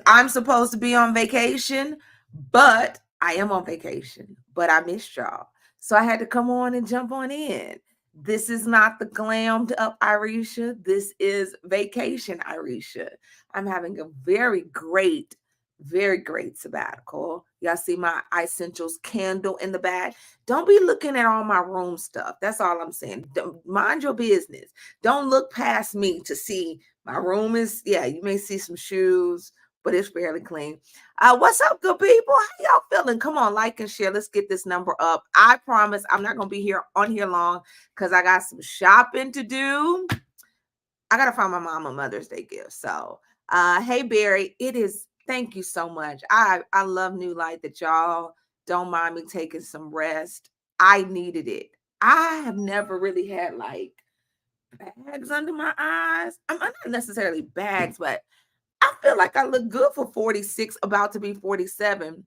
I'm supposed to be on vacation, but I am on vacation, but I missed y'all. So I had to come on and jump on in. This is not the glammed up Irishea. This is vacation Irishea. I'm having a very great sabbatical. Y'all see my Essentials candle in the back. Don't be looking at all my room stuff. That's all I'm saying. Don't, mind your business. Don't look past me to see my room is, yeah, you may see some shoes, but it's fairly clean. What's up, good people? How y'all feeling? Come on, like and share. Let's get this number up. I promise I'm not gonna be here on here long because I got some shopping to do. I gotta find my mom a Mother's Day gift. So hey Barry, it is, thank you so much. I love New Light that y'all don't mind me taking some rest. I needed it. I have never really had like bags under my eyes. I'm not necessarily bags, but I feel like I look good for 46, about to be 47.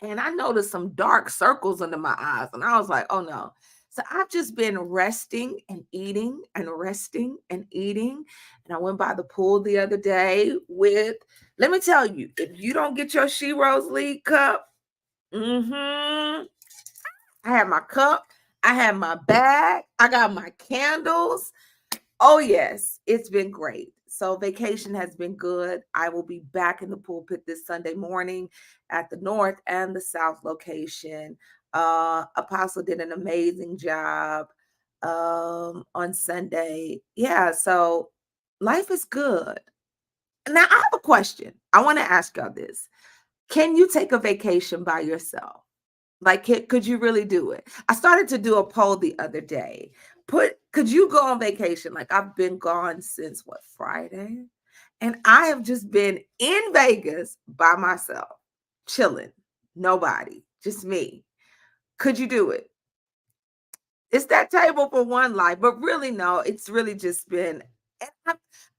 And I noticed some dark circles under my eyes. And I was like, oh no. So I've just been resting and eating and resting and eating. And I went by the pool the other day with, let me tell you, if you don't get your She Rose League cup, I have my cup, I have my bag, I got my candles. Oh, yes, it's been great. So vacation has been good. I will be back in the pulpit this Sunday morning at the North and the South location. Apostle did an amazing job on Sunday. Yeah, so life is good. Now, I have a question. I want to ask y'all this. Can you take a vacation by yourself? Like, could you really do it? I started to do a poll the other day. Could you go on vacation? Like, I've been gone since what, Friday? And I have just been in Vegas by myself, chilling, nobody, just me. Could you do it? It's that table for one life, but really, no, it's really just been.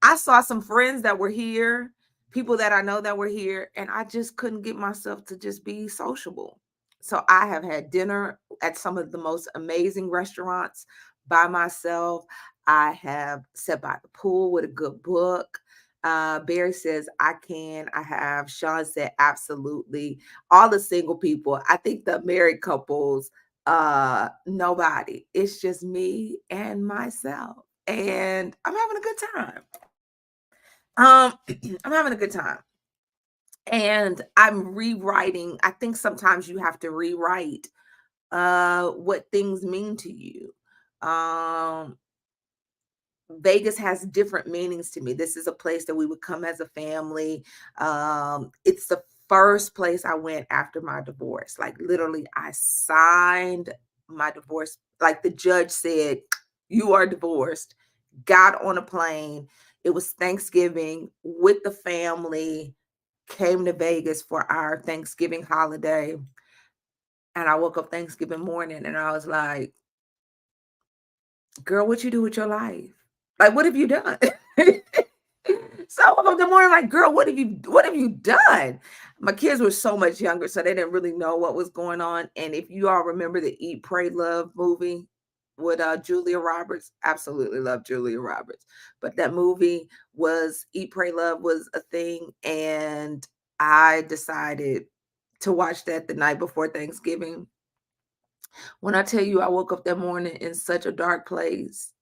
I saw some friends that were here, people that I know that were here, and I just couldn't get myself to just be sociable. So I have had dinner at some of the most amazing restaurants by myself. I have sat by the pool with a good book. Barry says I can. I have. Sean said absolutely. All the single people. I think the married couples, nobody. It's just me and myself. And I'm having a good time. I'm having a good time. And I'm rewriting. I think sometimes you have to rewrite what things mean to you. Um Vegas has different meanings to me. This is a place that we would come as a family. It's the first place I went after my divorce. Like literally, I signed my divorce. Like the judge said, "You are divorced." Got on a plane. It was Thanksgiving with the family. Came to Vegas for our Thanksgiving holiday, and I woke up Thanksgiving morning, and I was like, "Girl, what you do with your life? Like, what have you done?" So I woke up in the morning like, girl, what have you done? My kids were so much younger, so they didn't really know what was going on. And if you all remember the Eat, Pray, Love movie with Julia Roberts, absolutely love Julia Roberts. But that movie was Eat, Pray, Love was a thing. And I decided to watch that the night before Thanksgiving. When I tell you I woke up that morning in such a dark place,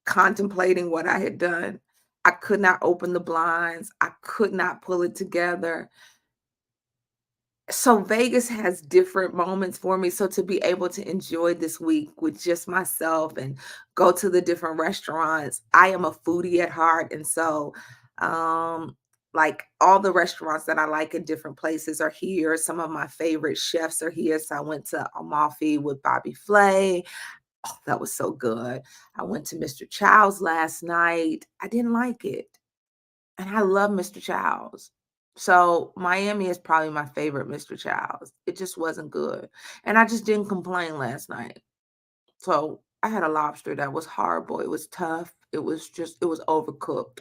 contemplating what I had done. I could not open the blinds. I could not pull it together. So Vegas has different moments for me. So to be able to enjoy this week with just myself and go to the different restaurants, I am a foodie at heart. And so like all the restaurants that I like in different places are here. Some of my favorite chefs are here. So I went to Amalfi with Bobby Flay. Oh, that was so good. I went to Mr. Chow's last night. I didn't like it. And I love Mr. Chow's. So Miami is probably my favorite Mr. Chow's. It just wasn't good. And I just didn't complain last night. So I had a lobster that was horrible. It was tough. It was overcooked.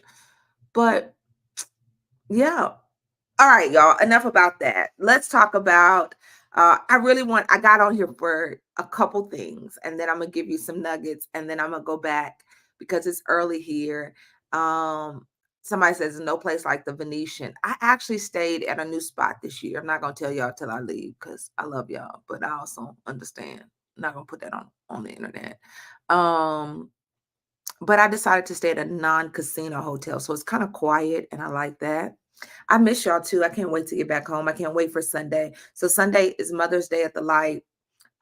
But yeah. All right, y'all. Enough about that. Let's talk about. I got on here for a couple things, and then I'm gonna give you some nuggets, and then I'm gonna go back because it's early here. Um, Somebody says no place like the Venetian. I actually stayed at a new spot this year. I'm not gonna tell y'all till I leave because I love y'all, but I also understand. I'm not gonna put that on the internet. Um, but I decided to stay at a non-casino hotel, so it's kind of quiet, and I like that. I miss y'all too. I can't wait to get back home. I can't wait for Sunday. So Sunday is Mother's Day at the Light.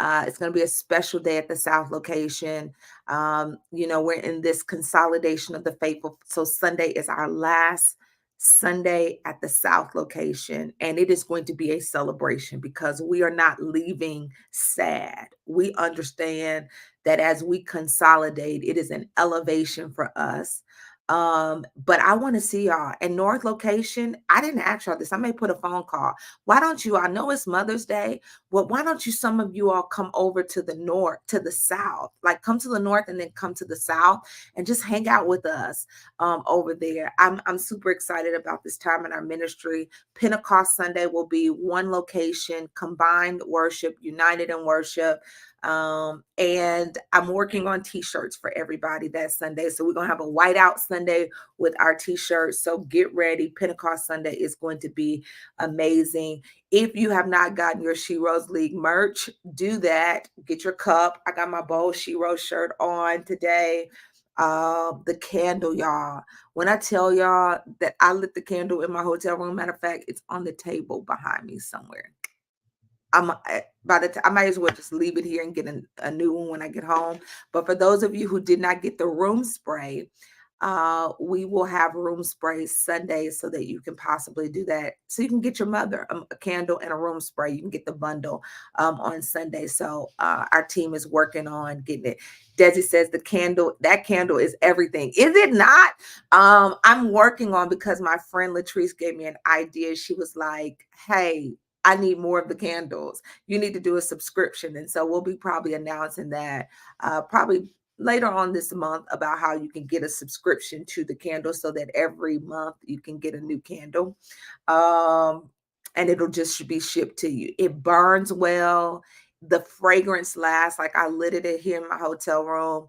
It's going to be a special day at the South location. We're in this consolidation of the faithful. So Sunday is our last Sunday at the South location, and it is going to be a celebration because we are not leaving sad. We understand that as we consolidate, it is an elevation for us. But I want to see y'all at North location. I didn't ask y'all this. I may put a phone call. Why don't you? I know it's Mother's Day. Well, why don't you, some of you all come over to the north, to the south, like come to the north and then come to the south and just hang out with us over there. I'm super excited about this time in our ministry. Pentecost Sunday will be one location, combined worship, united in worship. And I'm working on t-shirts for everybody that Sunday. So we're going to have a whiteout Sunday with our t-shirts. So get ready. Pentecost Sunday is going to be amazing. If you have not gotten your She Rose League merch, do that. Get your cup. I got my bold She Rose shirt on today. The candle, y'all. When I tell y'all that I lit the candle in my hotel room, matter of fact, it's on the table behind me somewhere. By the time I might as well just leave it here and get a new one when I get home. But for those of you who did not get the room spray, we will have room spray Sunday so that you can possibly do that. So you can get your mother a candle and a room spray. You can get the bundle on Sunday. So our team is working on getting it. Desi says that candle is everything. Is it not? I'm working on, because my friend Latrice gave me an idea. She was like, hey, I need more of the candles. You need to do a subscription. And so we'll be probably announcing that probably later on this month about how you can get a subscription to the candle so that every month you can get a new candle. And it'll just be shipped to you. It burns well. The fragrance lasts. Like I lit it here in my hotel room,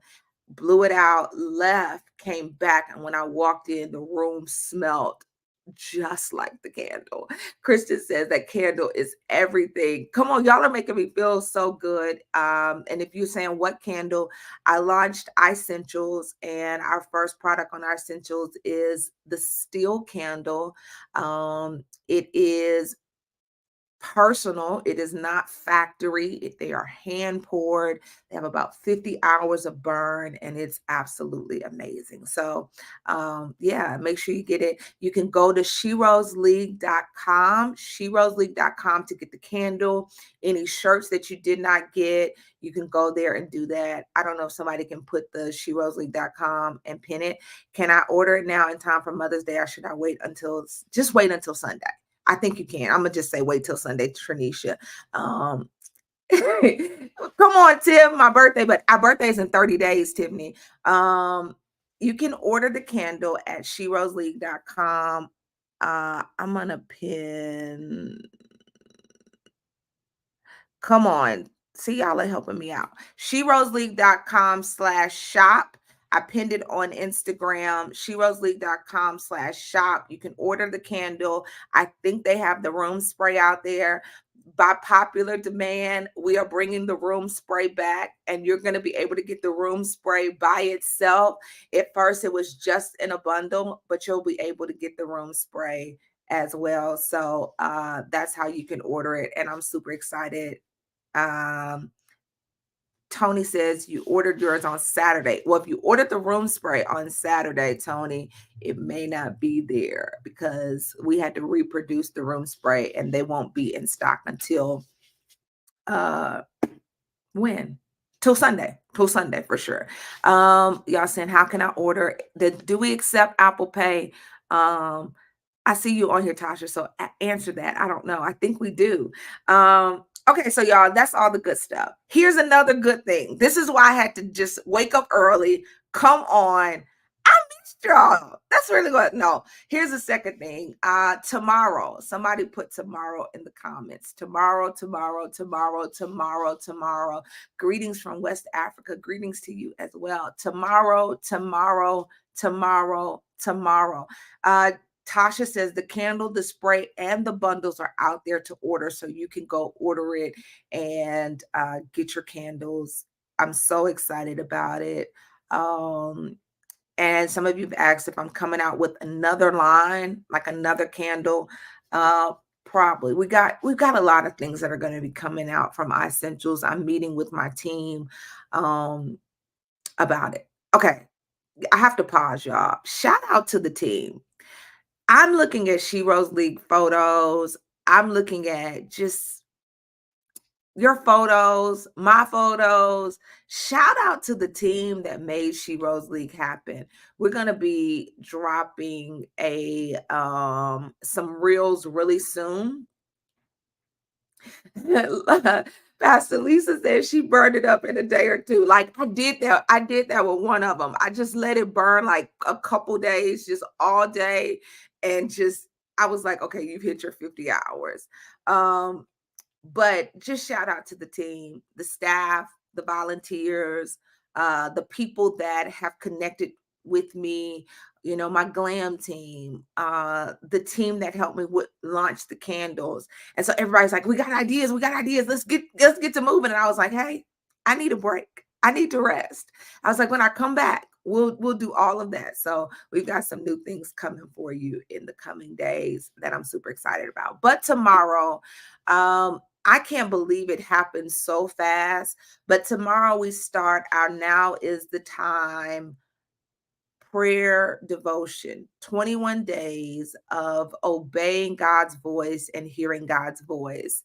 blew it out, left, came back. And when I walked in, the room smelled just like the candle. Kristen says that candle is everything. Come on, y'all are making me feel so good. And if you're saying what candle, I launched iSentials, and our first product on iSentials is the steel candle. It is personal. It is not factory. They are hand poured. They have about 50 hours of burn, and it's absolutely amazing. So yeah, make sure you get it. You can go to SheRoseLeague.com, SheRoseLeague.com to get the candle. Any shirts that you did not get, you can go there and do that. I don't know if somebody can put the SheRoseLeague.com and pin it. Can I order it now in time for Mother's Day, or should I wait until Sunday? I think you can. I'm gonna just say wait till Sunday, Tranisha. Come on, Tim, my birthday, but our birthday is in 30 days, Tiffany. You can order the candle at SheRoseLeague.com. I'm gonna pin. Come on. See, y'all are helping me out. SheRoseLeague.com/shop. I pinned it on Instagram, SheRoseLeague.com/shop. You can order the candle. I think they have the room spray out there. By popular demand, we are bringing the room spray back, and you're going to be able to get the room spray by itself. At first, it was just in a bundle, but you'll be able to get the room spray as well. So that's how you can order it. And I'm super excited. Tony says you ordered yours on Saturday. Well, if you ordered the room spray on Saturday, Tony, it may not be there because we had to reproduce the room spray, and they won't be in stock until when? Till Sunday for sure. Y'all saying, how can I order? Do we accept Apple Pay? I see you on here, Tasha. So answer that. I don't know. I think we do. Okay, so y'all, that's all the good stuff. Here's another good thing. This is why I had to just wake up early. Come on. I missed y'all. That's really good. No, here's the second thing. Tomorrow. Somebody put tomorrow in the comments. Tomorrow. Greetings from West Africa. Greetings to you as well. Tomorrow. tomorrow. Tasha says the candle, the spray, and the bundles are out there to order, so you can go order it and get your candles. I'm so excited about it. And some of you've asked if I'm coming out with another line, like another candle. Probably. We've got a lot of things that are going to be coming out from iEssentials. I'm meeting with my team about it. Okay, I have to pause, y'all. Shout out to the team. I'm looking at She Rose League photos. I'm looking at just your photos, my photos. Shout out to the team that made She Rose League happen. We're gonna be dropping a some reels really soon. Pastor Lisa said she burned it up in a day or two. Like I did that. I did that with one of them. I just let it burn like a couple days, just all day, and just I was like, okay, you've hit your 50 hours. But just shout out to the team, the staff, the volunteers, the people that have connected with me, my glam team, the team that helped me launch the candles. And so everybody's like, we got ideas, let's get to moving. And I was like, hey, I need a break. I need to rest. I was like, when I come back, we'll do all of that. So we've got some new things coming for you in the coming days that I'm super excited about. But tomorrow, I can't believe it happened so fast. But tomorrow we start our Now is the Time prayer devotion, 21 days of obeying God's voice and hearing God's voice.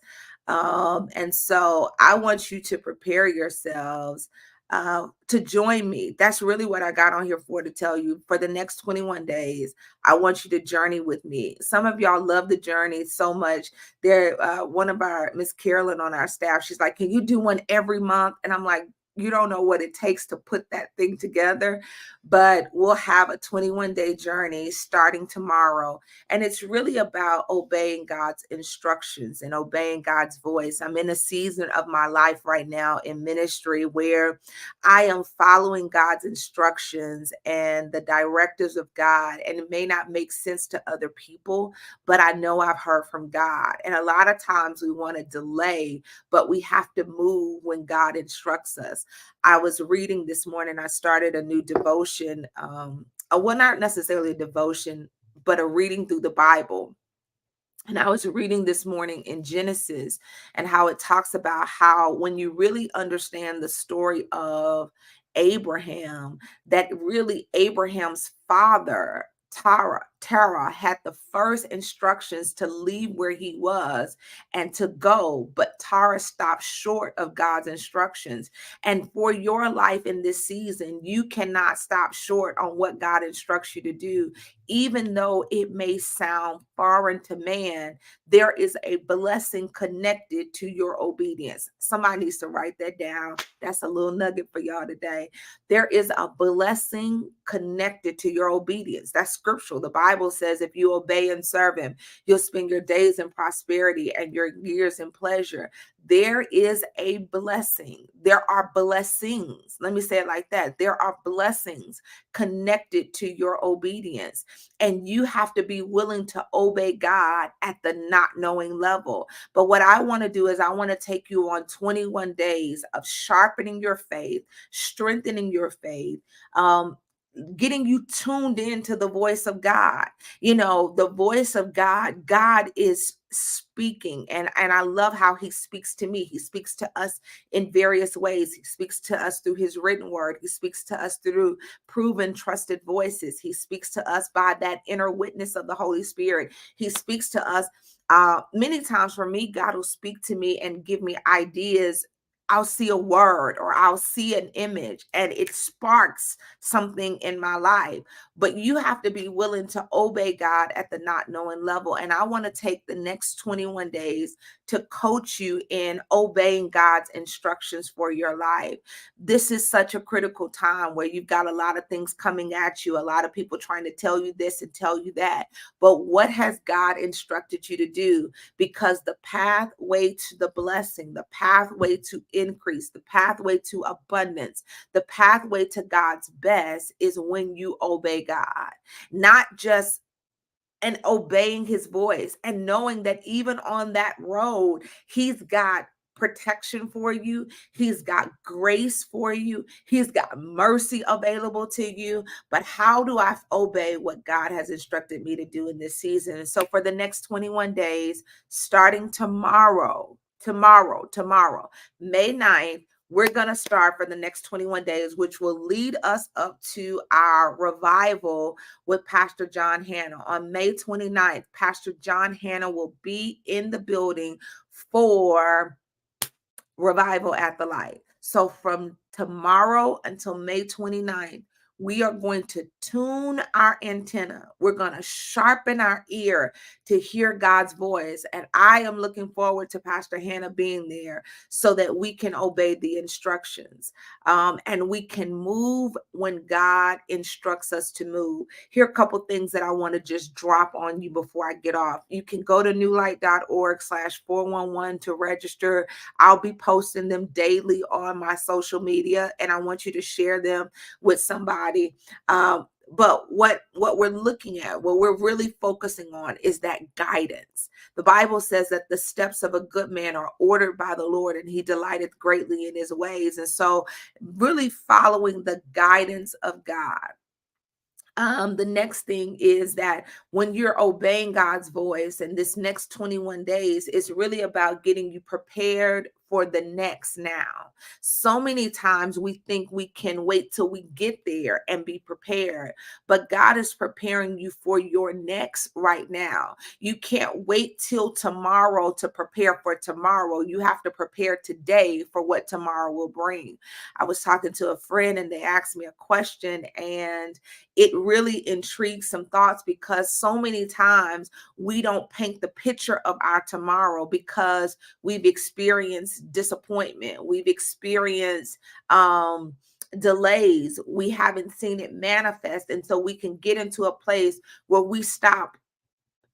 And so I want you to prepare yourselves to join me. That's really what I got on here for, to tell you for the next 21 days. I want you to journey with me. Some of y'all love the journey so much. There, one of our Miss Carolyn on our staff, she's like, can you do one every month? And I'm like, you don't know what it takes to put that thing together, but we'll have a 21-day journey starting tomorrow. And it's really about obeying God's instructions and obeying God's voice. I'm in a season of my life right now in ministry where I am following God's instructions and the directives of God. And it may not make sense to other people, but I know I've heard from God. And a lot of times we want to delay, but we have to move when God instructs us. I was reading this morning, I started a new devotion, well, not necessarily a devotion, but a reading through the Bible. And I was reading this morning in Genesis and how it talks about how when you really understand the story of Abraham, that really Abraham's father, Terah, had the first instructions to leave where he was and to go, but Tara stopped short of God's instructions. And for your life in this season, you cannot stop short on what God instructs you to do. Even though it may sound foreign to man, there is a blessing connected to your obedience. Somebody needs to write that down. That's a little nugget for y'all today. There is a blessing connected to your obedience. That's scriptural. The Bible says if you obey and serve him, you'll spend your days in prosperity and your years in pleasure. There is a blessing. There are blessings. Let me say it like that. There are blessings connected to your obedience. And you have to be willing to obey God at the not knowing level. But what I want to do is I want to take you on 21 days of sharpening your faith, strengthening your faith, getting you tuned into the voice of God. The voice of God. God is speaking, and I love how he speaks to me. He speaks to us in various ways. He speaks to us through his written word. He speaks to us through proven, trusted voices. He speaks to us by that inner witness of the Holy Spirit. He speaks to us many times. For me, God will speak to me and give me ideas. I'll see a word or I'll see an image and it sparks something in my life. But you have to be willing to obey God at the not knowing level. And I want to take the next 21 days to coach you in obeying God's instructions for your life. This is such a critical time where you've got a lot of things coming at you, a lot of people trying to tell you this and tell you that. But what has God instructed you to do? Because the pathway to the blessing, the pathway to increase, the pathway to abundance, the pathway to God's best is when you obey God, not just and obeying his voice and knowing that even on that road, he's got protection for you. He's got grace for you. He's got mercy available to you. But how do I obey what God has instructed me to do in this season? And so for the next 21 days, starting tomorrow, May 9th, we're going to start for the next 21 days, which will lead us up to our revival with Pastor John Hanna. On May 29th, Pastor John Hanna will be in the building for Revival at the Light. So from tomorrow until May 29th, we are going to tune our antenna. We're going to sharpen our ear to hear God's voice. And I am looking forward to Pastor Hannah being there so that we can obey the instructions and we can move when God instructs us to move. Here are a couple things that I want to just drop on you before I get off. You can go to newlight.org/411 to register. I'll be posting them daily on my social media, and I want you to share them with somebody. But what we're looking at, what we're really focusing on is that guidance. The Bible says that the steps of a good man are ordered by the Lord, and he delighteth greatly in his ways. And so really following the guidance of God. The next thing is that when you're obeying God's voice, and this next 21 days is really about getting you prepared for the next now. So many times we think we can wait till we get there and be prepared, but God is preparing you for your next right now. You can't wait till tomorrow to prepare for tomorrow. You have to prepare today for what tomorrow will bring. I was talking to a friend and they asked me a question, and it really intrigued some thoughts, because so many times we don't paint the picture of our tomorrow because we've experienced disappointment. We've experienced delays. We haven't seen it manifest. And so we can get into a place where we stop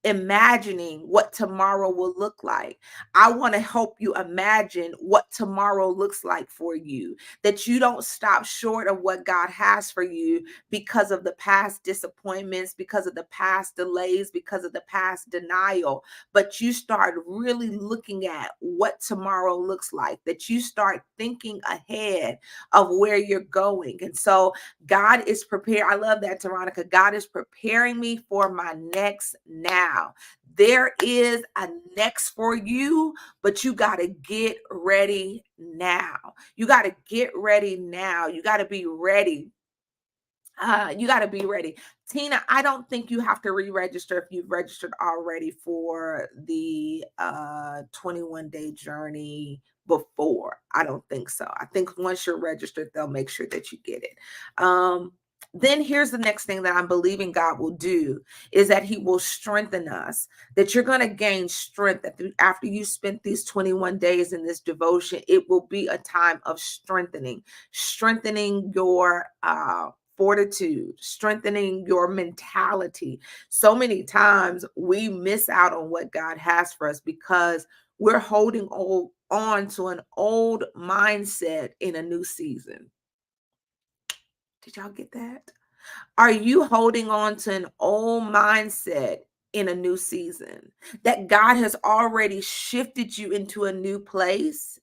imagining what tomorrow will look like. I want to help you imagine what tomorrow looks like for you, that you don't stop short of what God has for you because of the past disappointments, because of the past delays, because of the past denial, but you start really looking at what tomorrow looks like, that you start thinking ahead of where you're going. And so God is prepared. I love that, Veronica. God is preparing me for my next now. There is a next for you, but you got to get ready now. You got to get ready now. You got to be ready. You got to be ready. Tina, I don't think you have to re-register if you've registered already for the 21-day journey before. I don't think so. I think once you're registered, they'll make sure that you get it. Then here's the next thing that I'm believing God will do is that he will strengthen us, that you're going to gain strength after you spent these 21 days in this devotion. It will be a time of strengthening your fortitude, strengthening your mentality. So many times we miss out on what God has for us because we're holding on to an old mindset in a new season. Did y'all get that? Are you holding on to an old mindset in a new season that God has already shifted you into a new place,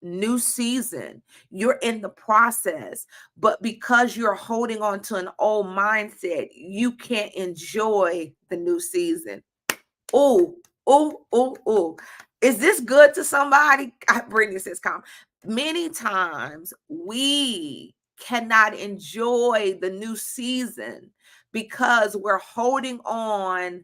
new season? You're in the process, but because you're holding on to an old mindset, you can't enjoy the new season. Oh, oh, oh, oh. Is this good to somebody? Brittany says, "Come." Many times we cannot enjoy the new season because we're holding on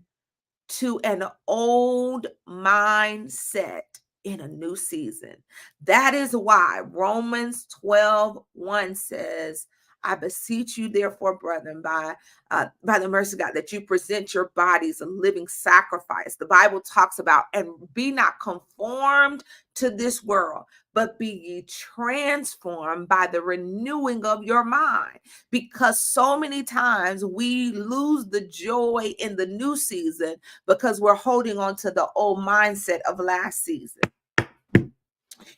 to an old mindset in a new season. That is why Romans 12:1 says, I beseech you, therefore, brethren, by the mercy of God, that you present your bodies a living sacrifice. The Bible talks about, and be not conformed to this world, but be ye transformed by the renewing of your mind. Because so many times we lose the joy in the new season because we're holding on to the old mindset of last season.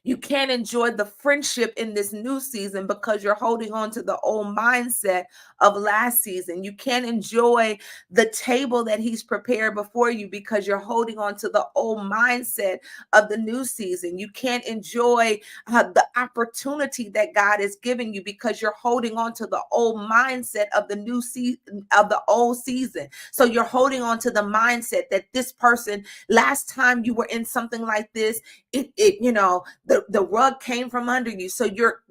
You can't enjoy the friendship in this new season because you're holding on to the old mindset of last season. You can't enjoy the table that he's prepared before you because you're holding on to the old mindset of the new season. You can't enjoy the opportunity that God is giving you because you're holding on to the old mindset of the new season, of the old season. So you're holding on to the mindset that this person, last time you were in something like this, the rug came from under you. So you're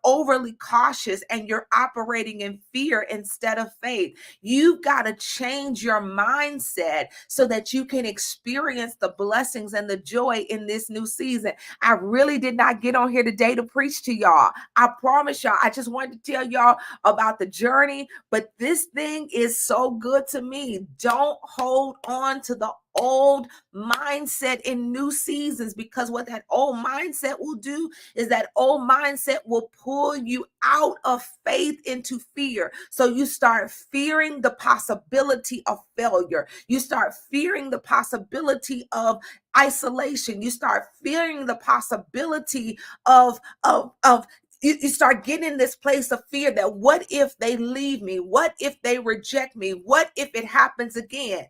overly cautious and you're operating in fear instead of faith. You've got to change your mindset so that you can experience the blessings and the joy in this new season. I really did not get on here today to preach to y'all. I promise y'all, I just wanted to tell y'all about the journey, but this thing is so good to me. Don't hold on to the old mindset in new seasons, because what that old mindset will do is that old mindset will pull you out of faith into fear. So you start fearing the possibility of failure. You start fearing the possibility of isolation. You start fearing the possibility of you start getting in this place of fear that what if they leave me? What if they reject me? What if it happens again?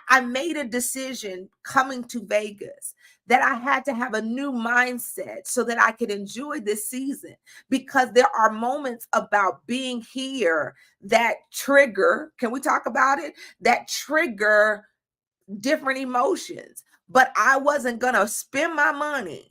I made a decision coming to Vegas that I had to have a new mindset so that I could enjoy this season, because there are moments about being here that trigger, can we talk about it? That trigger different emotions. But I wasn't going to spend my money,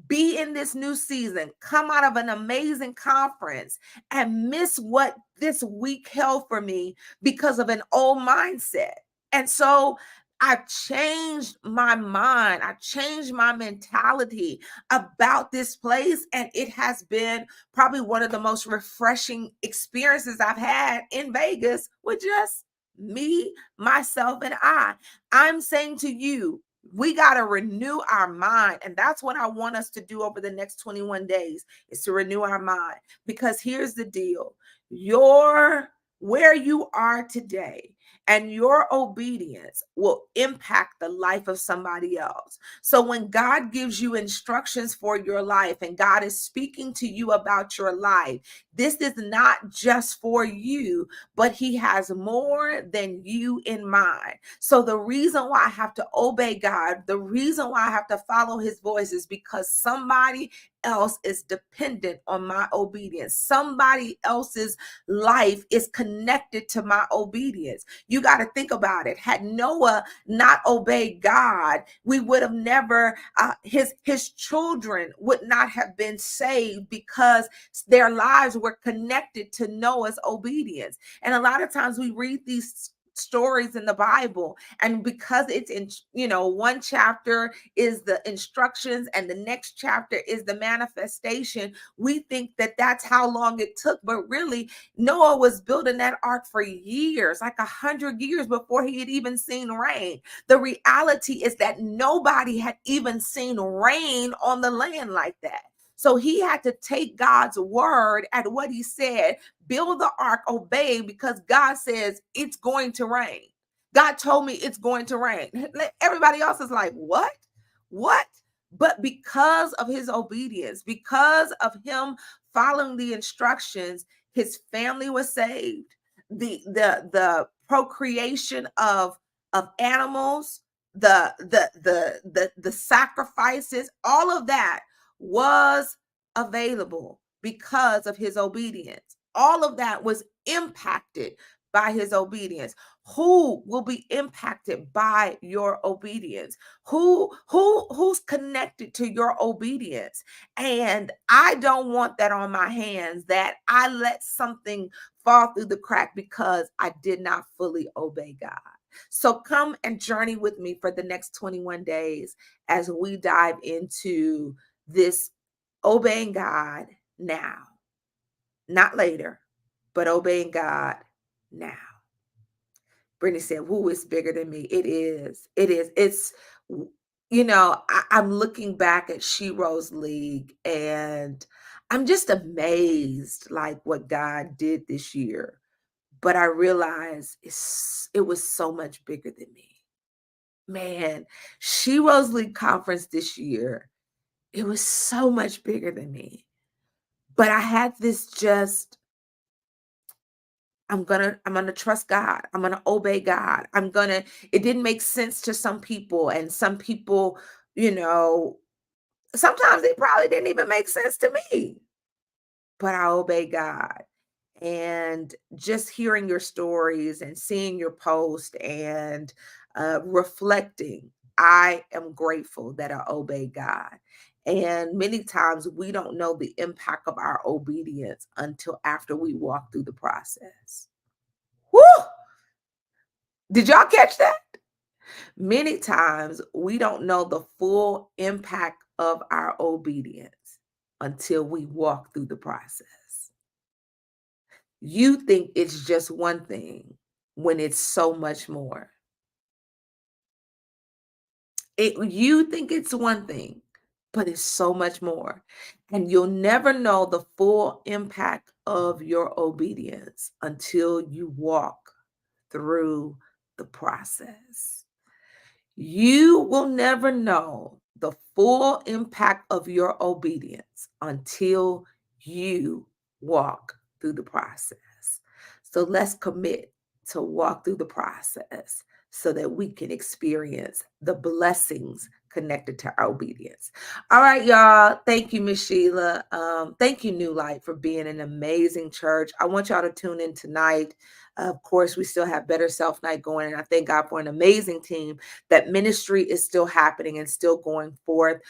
be in this new season, come out of an amazing conference, and miss what this week held for me because of an old mindset. And so I changed my mind. I changed my mentality about this place. And it has been probably one of the most refreshing experiences I've had in Vegas with just me, myself, and I. I'm saying to you, we got to renew our mind. And that's what I want us to do over the next 21 days, is to renew our mind. Because here's the deal. Where you are today and your obedience will impact the life of somebody else. So when God gives you instructions for your life and God is speaking to you about your life, this is not just for you, but he has more than you in mind. So the reason why I have to obey God, the reason why I have to follow his voice, is because somebody else is dependent on my obedience. Somebody else's life is connected to my obedience. You got to think about it. Had Noah not obeyed God, we would have never, his children would not have been saved, because their lives were connected to Noah's obedience. And a lot of times we read these stories in the Bible, and because it's in, one chapter is the instructions and the next chapter is the manifestation, we think that that's how long it took. But really, Noah was building that ark for years, like 100 years before he had even seen rain. The reality is that nobody had even seen rain on the land like that. So he had to take God's word at what he said, build the ark, obey, because God says it's going to rain. God told me it's going to rain. Everybody else is like, what? What? But because of his obedience, because of him following the instructions, his family was saved. The procreation of animals, the sacrifices, all of that was available because of his obedience. All of that was impacted by his obedience. Who will be impacted by your obedience? Who's connected to your obedience? And I don't want that on my hands, that I let something fall through the crack because I did not fully obey God. So come and journey with me for the next 21 days as we dive into this obeying God now, not later, but obeying God now. Brittany said, who is bigger than me? It is. It is. It's, I'm looking back at She Rose League and I'm just amazed, like what God did this year. But I realize it was so much bigger than me. Man, She Rose League conference this year, It was so much bigger than me. But I had this just, I'm gonna trust God. I'm gonna obey God. It didn't make sense to some people, and some people, you know, sometimes it probably didn't even make sense to me, but I obey God. And just hearing your stories and seeing your post and reflecting, I am grateful that I obey God. And many times we don't know the impact of our obedience until after we walk through the process. Woo! Did y'all catch that? Many times we don't know the full impact of our obedience until we walk through the process. You think it's just one thing when it's so much more. You think it's one thing, but it's so much more. And you'll never know the full impact of your obedience until you walk through the process. You will never know the full impact of your obedience until you walk through the process. So let's commit to walk through the process so that we can experience the blessings connected to our obedience. All right, y'all. Thank you, Miss Sheila. Thank you, New Light, for being an amazing church. I want y'all to tune in tonight. Of course, we still have Better Self Night going, and I thank God for an amazing team. That ministry is still happening and still going forth.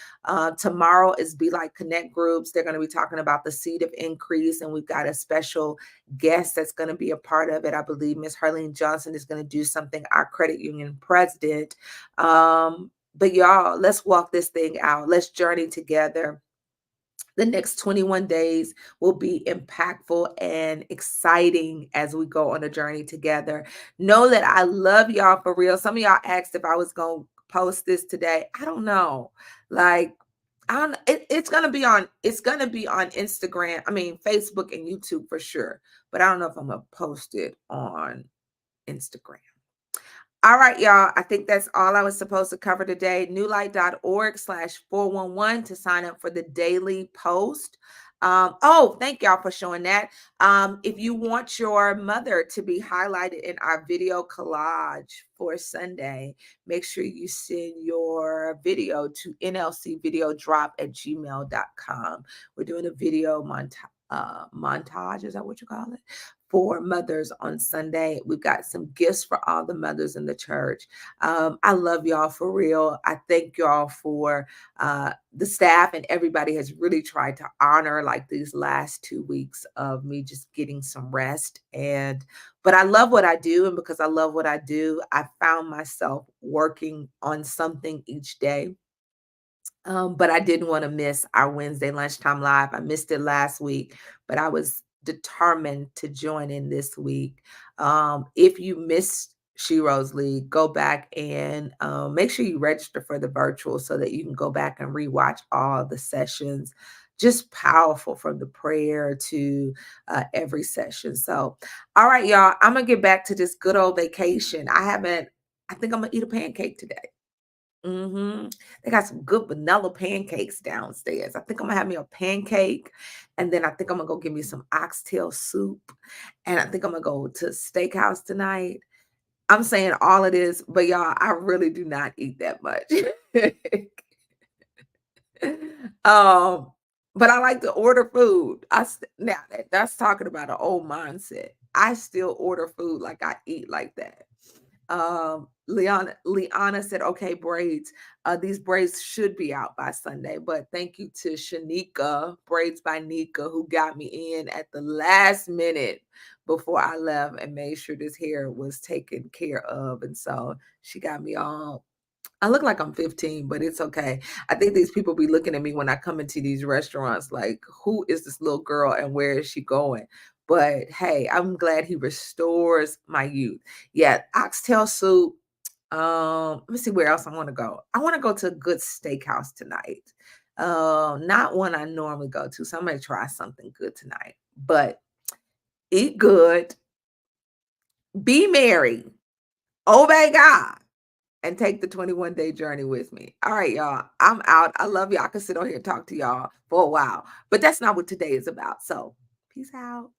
Tomorrow is Be Like Connect groups. They're going to be talking about the seed of increase, and we've got a special guest that's going to be a part of it. I believe Miss Harlene Johnson is going to do something, our credit union president. But y'all, let's walk this thing out. Let's journey together. The next 21 days will be impactful and exciting as we go on a journey together. Know that I love y'all for real. Some of y'all asked if I was going to post this today. I don't know. Like, I don't, it's gonna be on Instagram. I mean, Facebook and YouTube for sure. But I don't know if I'm gonna post it on Instagram. All right, y'all. I think that's all I was supposed to cover today. Newlight.org/411 to sign up for the daily post. Thank y'all for showing that. If you want your mother to be highlighted in our video collage for Sunday, make sure you send your video to nlcvideodrop@gmail.com. We're doing a video montage. Is that what you call it? For mothers on Sunday. We've got some gifts for all the mothers in the church. I love y'all for real. I thank y'all for the staff, and everybody has really tried to honor like these last 2 weeks of me just getting some rest. But I love what I do. And because I love what I do, I found myself working on something each day. But I didn't want to miss our Wednesday lunchtime live. I missed it last week, but I was determined to join in this week. If you missed Shero's League, go back and make sure you register for the virtual so that you can go back and rewatch all the sessions. Just powerful, from the prayer to every session. So, all right, y'all, I'm going to get back to this good old vacation. I think I'm going to eat a pancake today. They got some good vanilla pancakes downstairs. I think I'm gonna have me a pancake, and then I think I'm gonna go get me some oxtail soup, and I think I'm gonna go to steakhouse tonight. I'm saying all of this, but y'all, I really do not eat that much. um, but I like to order food. Now that's talking about an old mindset. I still order food like I eat like that. Liana said, okay, braids. These braids should be out by Sunday, but thank you to Shanika, Braids by Nika, who got me in at the last minute before I left and made sure this hair was taken care of. And so she got me all, I look like I'm 15, but it's okay. I think these people be looking at me when I come into these restaurants like, who is this little girl and where is she going? But hey, I'm glad he restores my youth. Yeah, oxtail soup. Let me see where else I want to go. I want to go to a good steakhouse tonight. Not one I normally go to. So I'm gonna try something good tonight. But eat good, be merry, obey God, and take the 21-day journey with me. All right, y'all. I'm out. I love y'all. I could sit on here and talk to y'all for a while, but that's not what today is about. So, peace out.